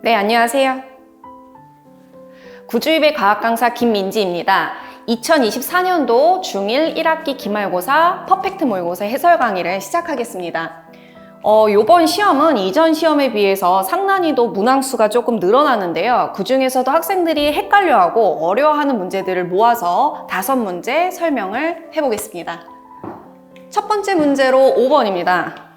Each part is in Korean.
네, 안녕하세요. 구주입의 과학 강사 김민지입니다. 2024년도 중1 1학기 기말고사 퍼펙트 모의고사 해설 강의를 시작하겠습니다. 요번 시험은 이전 시험에 비해서 상난이도 문항수가 조금 늘어나는데요. 그 중에서도 학생들이 헷갈려하고 어려워하는 문제들을 모아서 5문제 설명을 해보겠습니다. 첫 번째 문제로 5번입니다.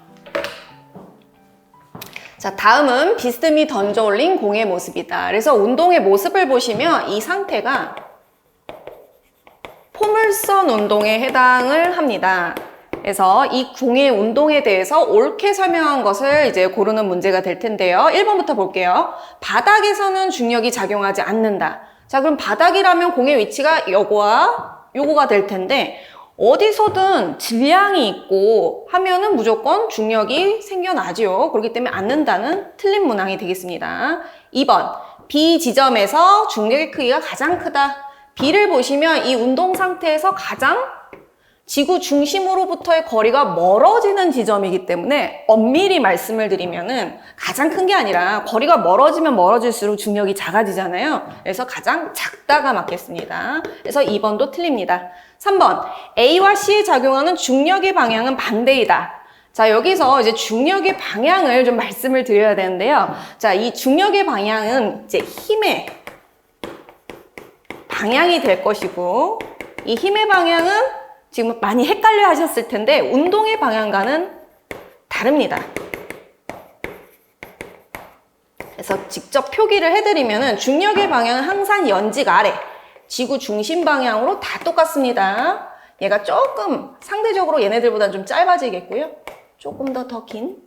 자, 다음은 비스듬히 던져 올린 공의 모습이다. 그래서 운동의 모습을 보시면 이 상태가 포물선 운동에 해당을 합니다. 그래서 이 공의 운동에 대해서 옳게 설명한 것을 이제 고르는 문제가 될 텐데요. 1번부터 볼게요. 바닥에서는 중력이 작용하지 않는다. 자, 그럼 바닥이라면 공의 위치가 요거와 요거가 될 텐데 어디서든 질량이 있고 하면은 무조건 중력이 생겨나죠. 그렇기 때문에 않는다는 틀린 문항이 되겠습니다. 2번, B 지점에서 중력의 크기가 가장 크다. B를 보시면 이 운동 상태에서 가장 지구 중심으로부터의 거리가 멀어지는 지점이기 때문에 엄밀히 말씀을 드리면은 가장 큰 게 아니라 거리가 멀어지면 멀어질수록 중력이 작아지잖아요. 그래서 가장 작다가 맞겠습니다. 그래서 2번도 틀립니다. 3번, A와 C에 작용하는 중력의 방향은 반대이다. 자, 여기서 이제 중력의 방향을 좀 말씀을 드려야 되는데요. 자, 이 중력의 방향은 이제 힘의 방향이 될 것이고, 이 힘의 방향은 지금 많이 헷갈려 하셨을 텐데 운동의 방향과는 다릅니다. 그래서 직접 표기를 해드리면은 중력의 방향은 항상 연직 아래, 지구 중심 방향으로 다 똑같습니다. 얘가 조금 상대적으로 얘네들보다는 좀 짧아지겠고요. 조금 더 긴,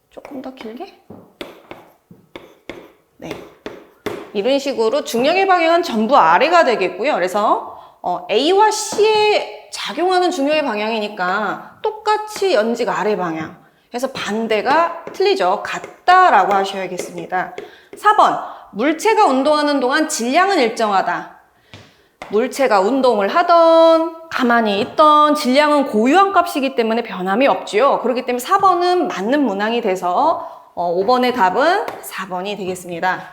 조금 더 길게. 네, 이런 식으로 중력의 방향은 전부 아래가 되겠고요. 그래서 A와 C에 작용하는 중력의 방향이니까 똑같이 연직 아래 방향. 그래서 반대가 틀리죠. 같다라고 하셔야겠습니다. 4번, 물체가 운동하는 동안 질량은 일정하다. 물체가 운동을 하던 가만히 있던 질량은 고유한 값이기 때문에 변함이 없지요. 그렇기 때문에 4번은 맞는 문항이 돼서 5번의 답은 4번이 되겠습니다.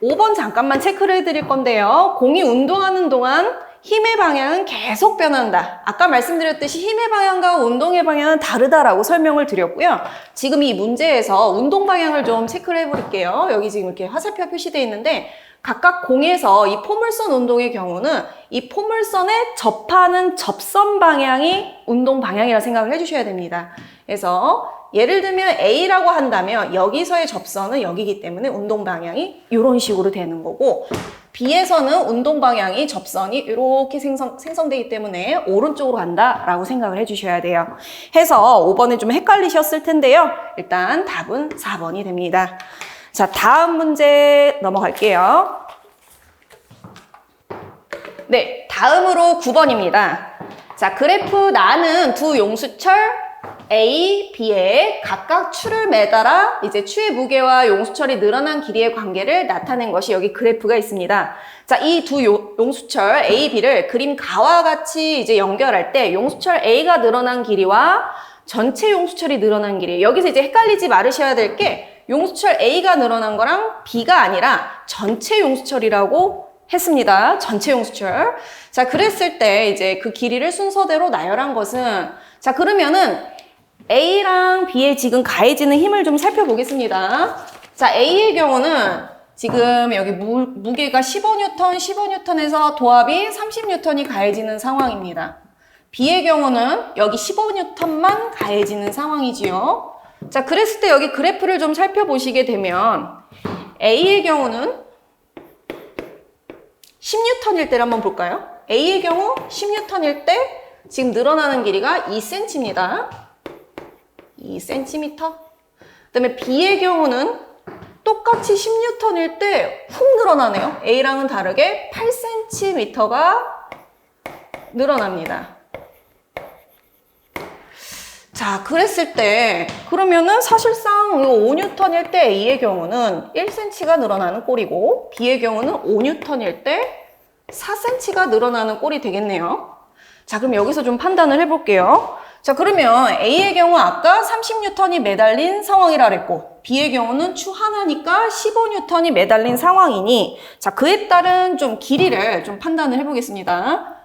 5번 잠깐만 체크를 해드릴 건데요. 공이 운동하는 동안 힘의 방향은 계속 변한다. 아까 말씀드렸듯이 힘의 방향과 운동의 방향은 다르다라고 설명을 드렸고요. 지금 이 문제에서 운동 방향을 좀 체크를 해볼게요. 여기 지금 이렇게 화살표 표시되어 있는데 각각 공에서 이 포물선 운동의 경우는 이 포물선에 접하는 접선 방향이 운동 방향이라고 생각을 해주셔야 됩니다. 그래서 예를 들면 A라고 한다면 여기서의 접선은 여기기 때문에 운동 방향이 이런 식으로 되는 거고 B에서는 운동 방향이 접선이 이렇게 생성되기 때문에 오른쪽으로 간다라고 생각을 해주셔야 돼요. 해서 5번에 좀 헷갈리셨을 텐데요. 일단 답은 4번이 됩니다. 자, 다음 문제 넘어갈게요. 네, 다음으로 9번입니다. 자, 그래프 나는 두 용수철 A, B에 각각 추를 매달아 이제 추의 무게와 용수철이 늘어난 길이의 관계를 나타낸 것이 여기 그래프가 있습니다. 자, 이 두 용수철 A, B를 그림 가와 같이 이제 연결할 때 용수철 A가 늘어난 길이와 전체 용수철이 늘어난 길이 여기서 이제 헷갈리지 말으셔야 될 게 용수철 A가 늘어난 거랑 B가 아니라 전체 용수철이라고 했습니다. 전체 용수철. 자, 그랬을 때 이제 그 길이를 순서대로 나열한 것은 자, 그러면은 A랑 B에 지금 가해지는 힘을 좀 살펴보겠습니다. 자, A의 경우는 지금 여기 무게가 15N에서 도합이 30N이 가해지는 상황입니다. B의 경우는 여기 15N만 가해지는 상황이지요. 자, 그랬을 때 여기 그래프를 좀 살펴보시게 되면 A의 경우는 10N일 때를 한번 볼까요? A의 경우 10N일 때 지금 늘어나는 길이가 2cm입니다. 2cm. 그다음에 B의 경우는 똑같이 10N일 때 훅 늘어나네요. A랑은 다르게 8cm가 늘어납니다. 자, 그랬을 때 그러면은 사실상 5N일 때 A의 경우는 1cm가 늘어나는 꼴이고 B의 경우는 5N일 때 4cm가 늘어나는 꼴이 되겠네요. 자, 그럼 여기서 좀 판단을 해볼게요. 자, 그러면 A의 경우 아까 30N이 매달린 상황이라 그랬고 B의 경우는 추 하나니까 15N이 매달린 상황이니 자, 그에 따른 좀 길이를 좀 판단을 해보겠습니다.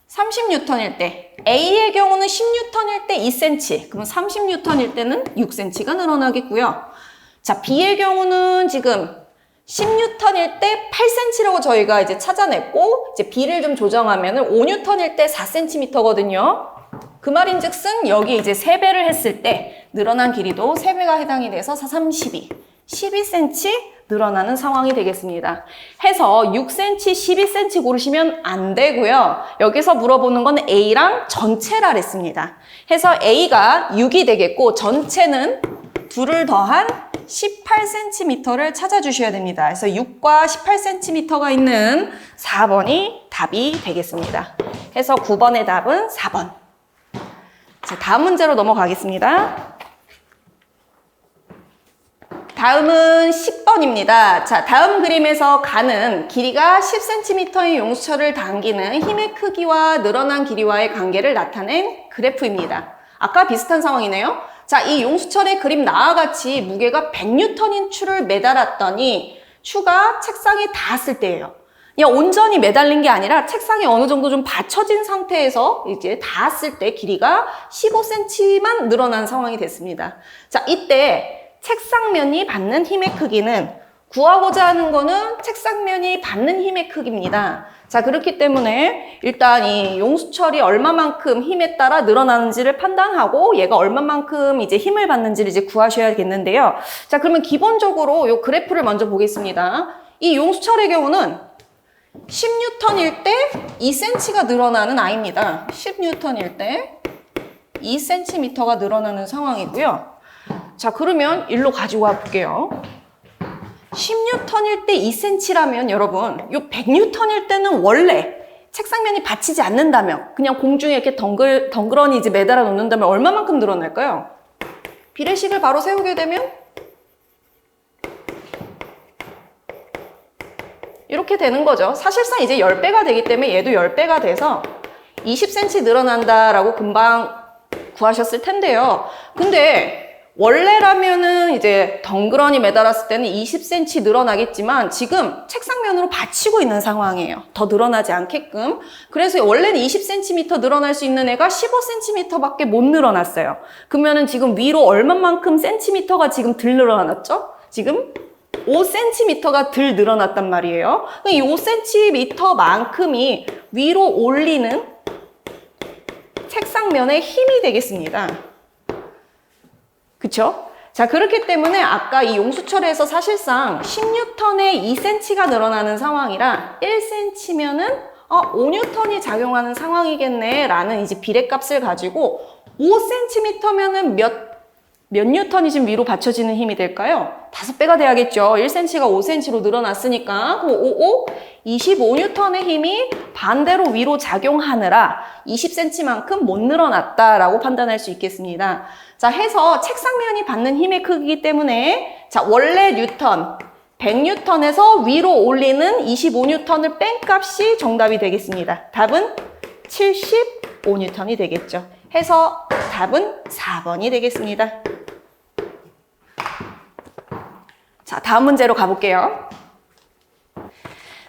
30N일 때 A의 경우는 10N일 때 2cm, 그럼 30N일 때는 6cm가 늘어나겠고요. 자, B의 경우는 지금 10N일 때 8cm라고 저희가 이제 찾아냈고 이제 B를 좀 조정하면은 5N일 때 4cm거든요. 그 말인즉슨 여기 이제 3배를 했을 때 늘어난 길이도 3배가 해당이 돼서 4, 3, 12, 12cm 늘어나는 상황이 되겠습니다. 해서 6cm, 12cm 고르시면 안 되고요. 여기서 물어보는 건 A랑 전체라 그랬습니다. 해서 A가 6이 되겠고 전체는 2를 더한 18cm를 찾아주셔야 됩니다. 그래서 6과 18cm가 있는 4번이 답이 되겠습니다. 해서 9번의 답은 4번. 자, 다음 문제로 넘어가겠습니다. 다음은 10번입니다. 자, 다음 그림에서 가는 길이가 10cm의 용수철을 당기는 힘의 크기와 늘어난 길이와의 관계를 나타낸 그래프입니다. 아까 비슷한 상황이네요. 자, 이 용수철의 그림 나와 같이 무게가 100N인 추를 매달았더니 추가 책상에 닿았을 때예요. 그냥 온전히 매달린 게 아니라 책상에 어느 정도 좀 받쳐진 상태에서 이제 닿았을 때 길이가 15cm만 늘어난 상황이 됐습니다. 자, 이때 책상면이 받는 힘의 크기는 구하고자 하는 거는 책상면이 받는 힘의 크기입니다. 자, 그렇기 때문에 일단 이 용수철이 얼마만큼 힘에 따라 늘어나는지를 판단하고 얘가 얼마만큼 이제 힘을 받는지를 이제 구하셔야겠는데요. 자, 그러면 기본적으로 이 그래프를 먼저 보겠습니다. 이 용수철의 경우는 10N일 때 2cm가 늘어나는 아이입니다. 10N일 때 2cm가 늘어나는 상황이고요. 자, 그러면 일로 가지고 와 볼게요. 10N일 때 2cm라면 여러분, 요 100N일 때는 원래 책상면이 받치지 않는다면 그냥 공중에 이렇게 덩그러니 이제 매달아 놓는다면 얼마만큼 늘어날까요? 비례식을 바로 세우게 되면 이렇게 되는 거죠. 사실상 이제 10배가 되기 때문에 얘도 10배가 돼서 20cm 늘어난다라고 금방 구하셨을 텐데요. 근데 원래라면은 이제 덩그러니 매달았을 때는 20cm 늘어나겠지만 지금 책상면으로 받치고 있는 상황이에요. 더 늘어나지 않게끔. 그래서 원래는 20cm 늘어날 수 있는 애가 15cm밖에 못 늘어났어요. 그러면은 지금 위로 얼마만큼 센티미터가 지금 덜 늘어났죠? 지금 5cm가 덜 늘어났단 말이에요. 이 5cm만큼이 위로 올리는 책상면의 힘이 되겠습니다. 그쵸? 자, 그렇기 때문에 아까 이 용수철에서 사실상 10N에 2cm가 늘어나는 상황이라 1cm면은 5N이 작용하는 상황이겠네 라는 이제 비례값을 가지고 5cm면은 몇 N이 지금 위로 받쳐지는 힘이 될까요? 5배가 돼야겠죠. 1cm가 5cm로 늘어났으니까 그럼 25N의 힘이 반대로 위로 작용하느라 20cm만큼 못 늘어났다라고 판단할 수 있겠습니다. 자, 해서 책상면이 받는 힘의 크기이기 때문에 자, 원래 뉴턴 100N에서 위로 올리는 25N을 뺀 값이 정답이 되겠습니다. 답은 75N이 되겠죠. 해서 답은 4번이 되겠습니다. 자, 다음 문제로 가볼게요.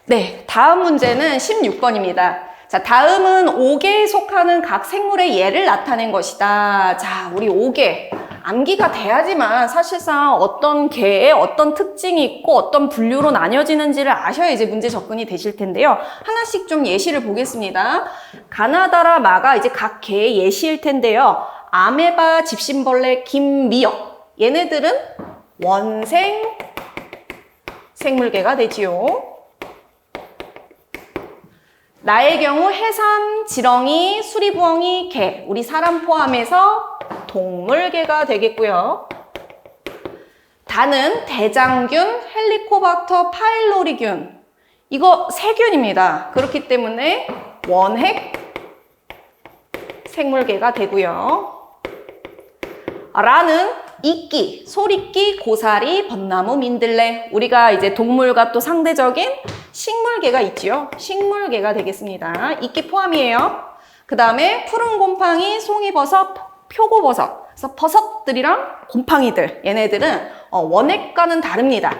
네, 다음 문제는 16번입니다. 자, 다음은 5개에 속하는 각 생물의 예를 나타낸 것이다. 자, 우리 5개. 암기가 돼야지만 사실상 어떤 개에 어떤 특징이 있고 어떤 분류로 나뉘어지는지를 아셔야 이제 문제 접근이 되실 텐데요. 하나씩 좀 예시를 보겠습니다. 가나다라 마가 이제 각 개의 예시일 텐데요. 아메바, 집신벌레, 김미역. 얘네들은 원생 생물계가 되지요. 나의 경우 해삼, 지렁이, 수리부엉이, 개, 우리 사람 포함해서 동물계가 되겠고요. 다는 대장균, 헬리코박터, 파일로리균. 이거 세균입니다. 그렇기 때문에 원핵 생물계가 되고요. 라는 이끼, 소리끼, 고사리, 벚나무, 민들레. 우리가 이제 동물과 또 상대적인 식물계가 있지요. 식물계가 되겠습니다. 이끼 포함이에요. 그 다음에 푸른 곰팡이, 송이버섯, 표고버섯. 그래서 버섯들이랑 곰팡이들, 얘네들은 원액과는 다릅니다.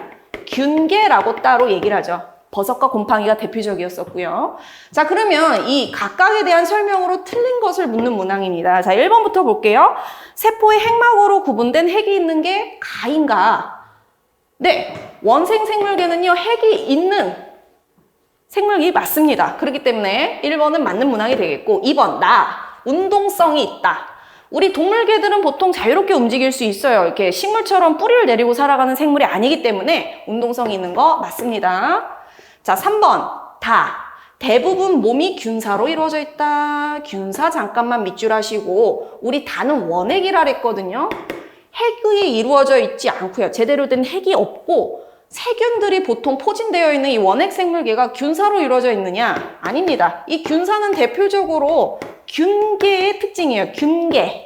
균계라고 따로 얘기를 하죠. 버섯과 곰팡이가 대표적이었었고요. 자, 그러면 이 각각에 대한 설명으로 틀린 것을 묻는 문항입니다. 자, 1번부터 볼게요. 세포의 핵막으로 구분된 핵이 있는 게 가인가? 네, 원생 생물계는요, 핵이 있는 생물이 맞습니다. 그렇기 때문에 1번은 맞는 문항이 되겠고, 2번, 운동성이 있다. 우리 동물개들은 보통 자유롭게 움직일 수 있어요. 이렇게 식물처럼 뿌리를 내리고 살아가는 생물이 아니기 때문에 운동성이 있는 거 맞습니다. 자, 3번, 대부분 몸이 균사로 이루어져 있다. 균사 잠깐만 밑줄 하시고, 우리 다는 원핵이라 그랬거든요. 핵이 이루어져 있지 않고요. 제대로 된 핵이 없고, 세균들이 보통 포진되어 있는 이 원핵 생물계가 균사로 이루어져 있느냐? 아닙니다. 이 균사는 대표적으로 균계의 특징이에요. 균계.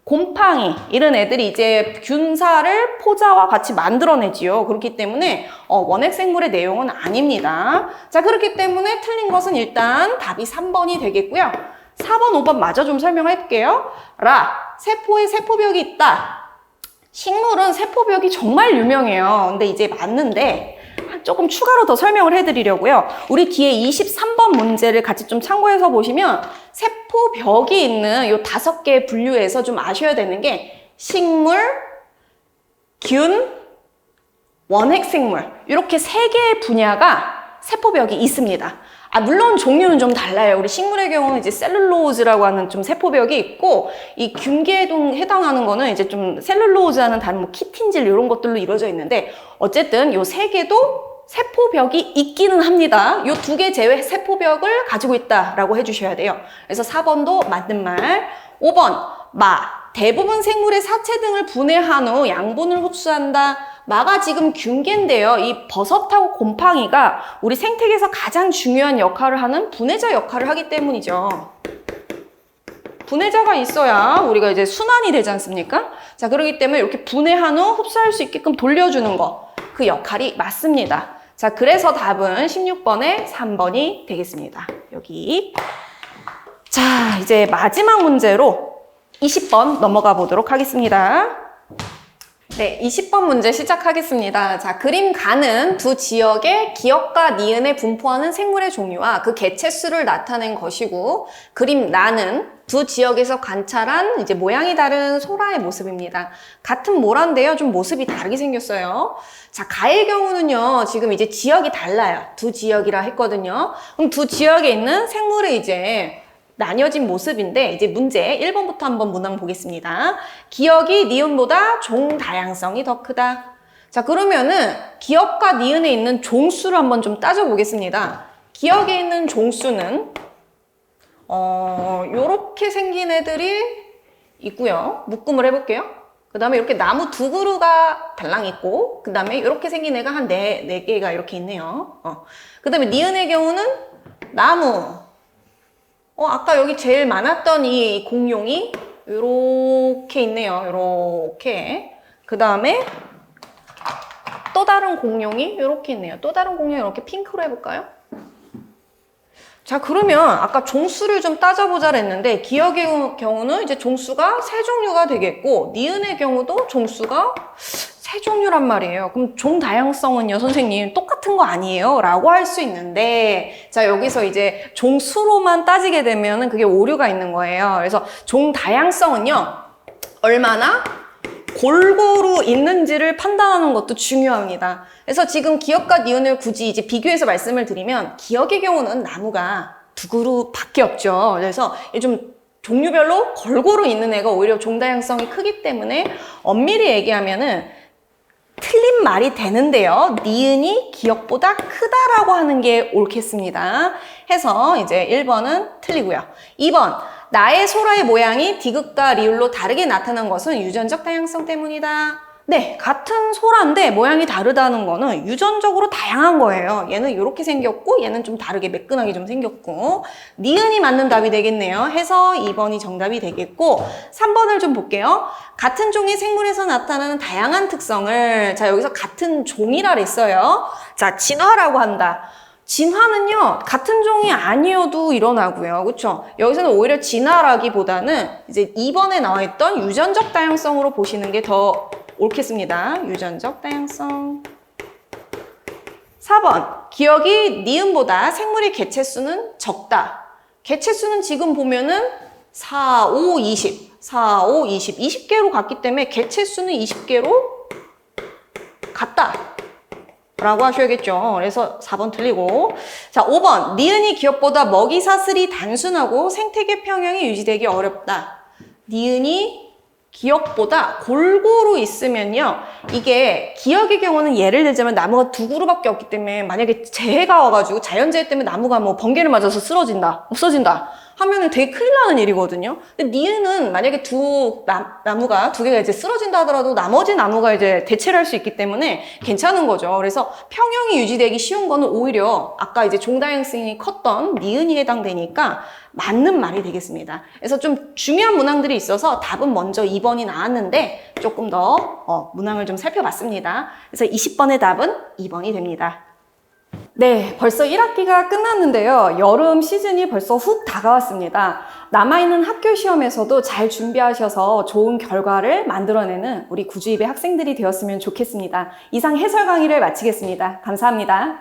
곰팡이 이런 애들이 이제 균사를 포자와 같이 만들어내지요. 그렇기 때문에 원핵 생물의 내용은 아닙니다. 자, 그렇기 때문에 틀린 것은 일단 답이 3번이 되겠고요. 4번, 5번 마저 좀 설명해 볼게요. 세포에 세포벽이 있다. 식물은 세포벽이 정말 유명해요. 근데 이제 맞는데 조금 추가로 더 설명을 해드리려고요. 우리 뒤에 23번 문제를 같이 좀 참고해서 보시면 세포벽이 있는 요 5개의 분류에서 좀 아셔야 되는 게 식물, 균, 원핵생물 이렇게 3개의 분야가 세포벽이 있습니다. 물론 종류는 좀 달라요. 우리 식물의 경우는 이제 셀룰로즈라고 하는 좀 세포벽이 있고, 이 균계에 해당하는 거는 이제 좀 셀룰로즈와는 다른 뭐 키틴질 이런 것들로 이루어져 있는데, 어쨌든 요 3개도 세포벽이 있기는 합니다. 요 2개 제외 세포벽을 가지고 있다라고 해주셔야 돼요. 그래서 4번도 맞는 말. 5번, 대부분 생물의 사체 등을 분해한 후 양분을 흡수한다. 마가 지금 균계인데요. 이 버섯하고 곰팡이가 우리 생태계에서 가장 중요한 역할을 하는 분해자 역할을 하기 때문이죠. 분해자가 있어야 우리가 이제 순환이 되지 않습니까? 자, 그렇기 때문에 이렇게 분해한 후 흡수할 수 있게끔 돌려주는 거, 그 역할이 맞습니다. 자, 그래서 답은 16번에 3번이 되겠습니다. 여기. 자, 이제 마지막 문제로 20번 넘어가 보도록 하겠습니다. 네, 20번 문제 시작하겠습니다. 자, 그림 가는 두 지역의 기역과 니은에 분포하는 생물의 종류와 그 개체수를 나타낸 것이고, 그림 나는 두 지역에서 관찰한 이제 모양이 다른 소라의 모습입니다. 같은 모란데요, 좀 모습이 다르게 생겼어요. 자, 가의 경우는요, 지금 이제 지역이 달라요. 두 지역이라 했거든요. 그럼 두 지역에 있는 생물의 이제 나뉘어진 모습인데, 이제 문제 1번부터 한번 문항 보겠습니다. 기역이 니은보다 종 다양성이 더 크다. 자, 그러면은 기역과 니은에 있는 종수를 한번 좀 따져보겠습니다. 기역에 있는 종수는 요렇게 생긴 애들이 있고요. 묶음을 해볼게요. 그 다음에 이렇게 나무 2그루가 달랑 있고, 그 다음에 이렇게 생긴 애가 한 4개가 이렇게 있네요. 그 다음에 니은의 경우는 나무, 아까 여기 제일 많았던 이 공룡이 요렇게 있네요. 요렇게. 그 다음에 또 다른 공룡이 요렇게 있네요. 또 다른 공룡이 이렇게 핑크로 해볼까요? 자, 그러면 아까 종수를 좀 따져보자 했는데, 기역의 경우는 이제 종수가 3종류가 되겠고, 니은의 경우도 종수가 3종류란 말이에요. 그럼 종 다양성은요, 선생님 똑같은 거 아니에요? 라고 할 수 있는데, 자, 여기서 이제 종수로만 따지게 되면은 그게 오류가 있는 거예요. 그래서 종 다양성은요, 얼마나 골고루 있는지를 판단하는 것도 중요합니다. 그래서 지금 기역과 니은을 굳이 이제 비교해서 말씀을 드리면, 기역의 경우는 나무가 2그루밖에 없죠. 그래서 좀 종류별로 골고루 있는 애가 오히려 종 다양성이 크기 때문에 엄밀히 얘기하면은 틀린 말이 되는데요. 니은이 기역보다 크다라고 하는 게 옳겠습니다. 해서 이제 1번은 틀리고요. 2번, 나의 소라의 모양이 디귿과 리을로 다르게 나타난 것은 유전적 다양성 때문이다. 네, 같은 소라인데 모양이 다르다는 거는 유전적으로 다양한 거예요. 얘는 이렇게 생겼고, 얘는 좀 다르게 매끈하게 좀 생겼고, 니은이 맞는 답이 되겠네요. 해서 2번이 정답이 되겠고, 3번을 좀 볼게요. 같은 종의 생물에서 나타나는 다양한 특성을, 자, 여기서 같은 종이라 그랬어요. 자, 진화라고 한다. 진화는요, 같은 종이 아니어도 일어나고요. 그렇죠? 여기서는 오히려 진화라기보다는 이제 2번에 나와 있던 유전적 다양성으로 보시는 게 더 옳겠습니다. 유전적 다양성. 4번. 기억이 니은보다 생물의 개체수는 적다. 개체수는 지금 보면은 4, 5, 20. 4, 5, 20. 20개로 갔기 때문에 개체수는 20개로 같다. 라고 하셔야겠죠. 그래서 4번 틀리고. 자, 5번. 니은이 기억보다 먹이 사슬이 단순하고 생태계 평형이 유지되기 어렵다. 니은이 기억보다 골고루 있으면요. 이게 기억의 경우는 예를 들자면 나무가 두 그루밖에 없기 때문에 만약에 재해가 와가지고 자연재해 때문에 나무가 뭐 번개를 맞아서 쓰러진다, 없어진다 하면은 되게 큰일 나는 일이거든요. 근데 니은은 만약에 나무가 두 개가 이제 쓰러진다 하더라도 나머지 나무가 이제 대체를 할 수 있기 때문에 괜찮은 거죠. 그래서 평형이 유지되기 쉬운 거는 오히려 아까 이제 종다양성이 컸던 니은이 해당되니까 맞는 말이 되겠습니다. 그래서 좀 중요한 문항들이 있어서 답은 먼저 2번이 나왔는데 조금 더 문항을 좀 살펴봤습니다. 그래서 20번의 답은 2번이 됩니다. 네, 벌써 1학기가 끝났는데요. 여름 시즌이 벌써 훅 다가왔습니다. 남아있는 학교 시험에서도 잘 준비하셔서 좋은 결과를 만들어내는 우리 구주입의 학생들이 되었으면 좋겠습니다. 이상 해설 강의를 마치겠습니다. 감사합니다.